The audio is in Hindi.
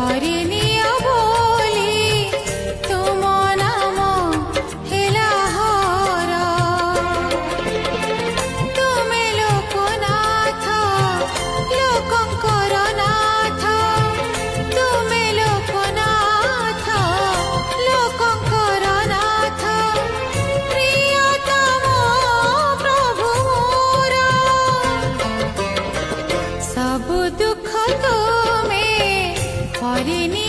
हरिनिया बोली तुम नाम हेला हरा तुमे लोकनाथ लोकंकर नाथ तुमे लोकनाथ लोकंकर नाथ प्रियतम प्रभु मोर सब दुख तुमे हरिनि